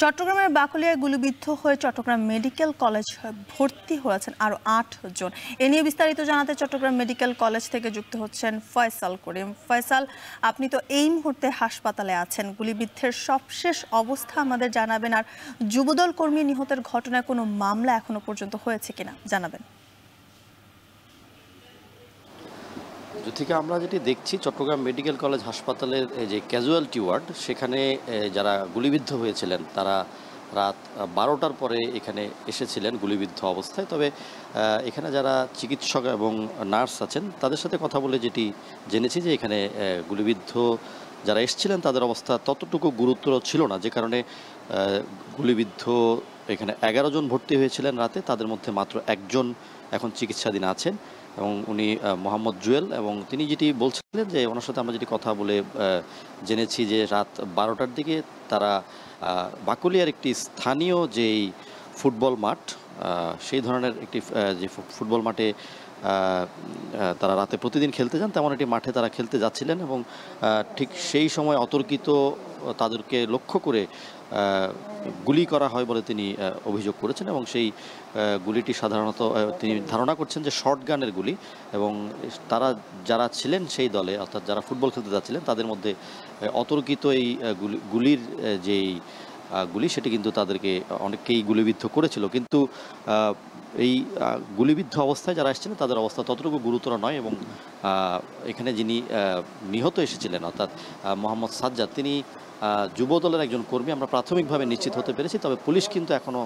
চট্টগ্রামের বাকলিয়ায় গুলিবিদ্ধ হয়ে চট্টগ্রাম মেডিকেল কলেজ ভর্তি হয়েছেন আরও ৮ জন। এ নিয়ে বিস্তারিত জানাতে চট্টগ্রাম মেডিকেল কলেজ থেকে যুক্ত হচ্ছেন ফয়সাল করিম। ফয়সাল, আপনি তো এই মুহূর্তে হাসপাতালে আছেন, গুলিবিদ্ধের সবশেষ অবস্থা আমাদের জানাবেন, আর যুবদল কর্মী নিহতের ঘটনায় কোনো মামলা এখনো পর্যন্ত হয়েছে কিনা জানাবেন। থেকে আমরা যেটি দেখছি, চট্টগ্রাম মেডিকেল কলেজ হাসপাতালের যে ক্যাজুয়ালিটি ওয়ার্ড, সেখানে যারা গুলিবিদ্ধ হয়েছিলেন তারা রাত 12টার পরে এখানে এসেছিলেন গুলিবিদ্ধ অবস্থায়। তবে এখানে যারা চিকিৎসক এবং নার্স আছেন তাদের সাথে কথা বলে যেটি জেনেছি যে এখানে গুলিবিদ্ধ যারা এসেছিলেন তাদের অবস্থা ততটুকু গুরুতর ছিল না, যে কারণে গুলিবিদ্ধ এখানে 11 জন ভর্তি হয়েছিলেন রাতে, তাদের মধ্যে মাত্র একজন এখন চিকিৎসাধীন আছেন এবং উনি মোহাম্মদ জুয়েল। এবং তিনি যেটি বলছিলেন যে ওনার সাথে আমরা যেটি কথা বলে জেনেছি যে রাত 12টার দিকে তারা বাকলিয়ার একটি স্থানীয় যেই ফুটবল মাঠ, সেই ধরনের একটি যে ফুটবল মাঠে তারা রাতে প্রতিদিন খেলতে যান, তেমন একটি মাঠে তারা খেলতে যাচ্ছিলেন এবং ঠিক সেই সময় অতর্কিত তাদেরকে লক্ষ্য করে গুলি করা হয় বলে তিনি অভিযোগ করেছেন। এবং সেই গুলিটি সাধারণত তিনি ধারণা করছেন যে শর্ট গানের গুলি, এবং তারা যারা ছিলেন সেই দলে, অর্থাৎ যারা ফুটবল খেলতে যাচ্ছিলেন তাদের মধ্যে অতর্কিত এই গুলির যেই গুলি, সেটি কিন্তু তাদেরকে অনেককেই গুলিবিদ্ধ করেছিল। কিন্তু এই গুলিবিদ্ধ অবস্থায় যারা এসেছিলেন তাদের অবস্থা ততটুকু গুরুতর নয়। এবং এখানে যিনি নিহত এসেছিলেন অর্থাৎ মোহাম্মদ সাজ্জাদ, তিনি যুবদলের একজন কর্মী, আমরা প্রাথমিকভাবে নিশ্চিত হতে পেরেছি। তবে পুলিশ কিন্তু এখনও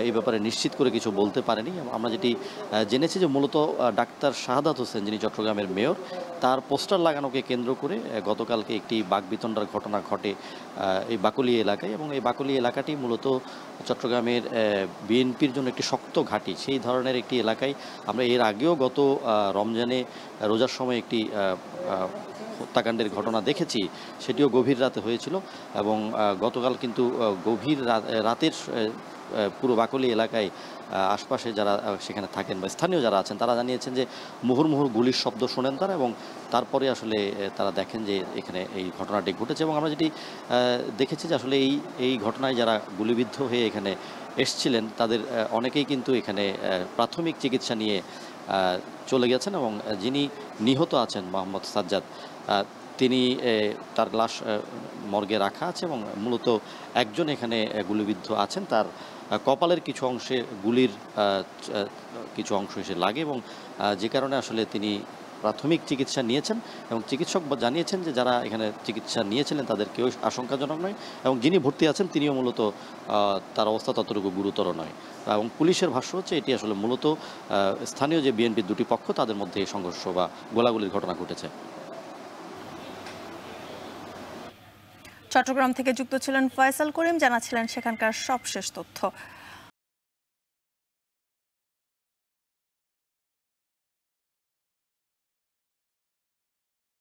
এই ব্যাপারে নিশ্চিত করে কিছু বলতে পারেনি। আমরা যেটি জেনেছি যে মূলত ডাক্তার শাহাদাত হোসেন, যিনি চট্টগ্রামের মেয়র, তার পোস্টার লাগানোকে কেন্দ্র করে গতকালকে একটি বাকবিতণ্ডার ঘটনা ঘটে এই বাকলিয়া এলাকায়। এবং এই বাকলিয়া এলাকাটি মূলত চট্টগ্রামের বিএনপির জন্য একটি শক্ত ঘাঁটি, সেই ধরনের একটি এলাকায় আমরা এর আগেও গত রমজানে রোজার সময় একটি হত্যাকাণ্ডের ঘটনা দেখেছি, সেটিও গভীর রাতে হয়েছিল। এবং গতকাল কিন্তু গভীর রাতের পুরো বাকলি এলাকায় আশপাশে যারা সেখানে থাকেন বা স্থানীয় যারা আছেন তারা জানিয়েছেন যে মুহুর্মুহুর গুলির শব্দ শোনেন তারা, এবং তারপরে আসলে তারা দেখেন যে এখানে এই ঘটনাটি ঘটেছে। এবং আমরা যেটি দেখেছি যে আসলে এই ঘটনায় যারা গুলিবিদ্ধ হয়ে এখানে এসছিলেন তাদের অনেকেই কিন্তু এখানে প্রাথমিক চিকিৎসা নিয়ে চলে গেছেন। এবং যিনি নিহত আছেন মোহাম্মদ সাজ্জাদ, তিনি তার লাশ মর্গে রাখা আছে এবং মূলত একজন এখানে গুলিবিদ্ধ আছেন, তার কপালের কিছু অংশে গুলির কিছু অংশ এসে লাগে, এবং যে কারণে আসলে তিনি প্রাথমিক চিকিৎসা নিয়েছেন। এবং চিকিৎসক জানিয়েছেন যে যারা এখানে চিকিৎসা নিয়েছিলেন তাদের কেউ আশঙ্কাজনক নয়, এবং যিনি ভর্তি আছেন তিনিও মূলত তার অবস্থা ততটুকু গুরুতর নয়। এবং পুলিশের ভাষ্য হচ্ছে এটি আসলে মূলত স্থানীয় যে বিএনপির দুটি পক্ষ তাদের মধ্যে এই সংঘর্ষ বা গোলাগুলির ঘটনা ঘটেছে। চট্টগ্রাম থেকে যুক্ত ছিলেন ফয়সাল করিম, জানাচ্ছিলেন সেখানকার সবশেষ তথ্য।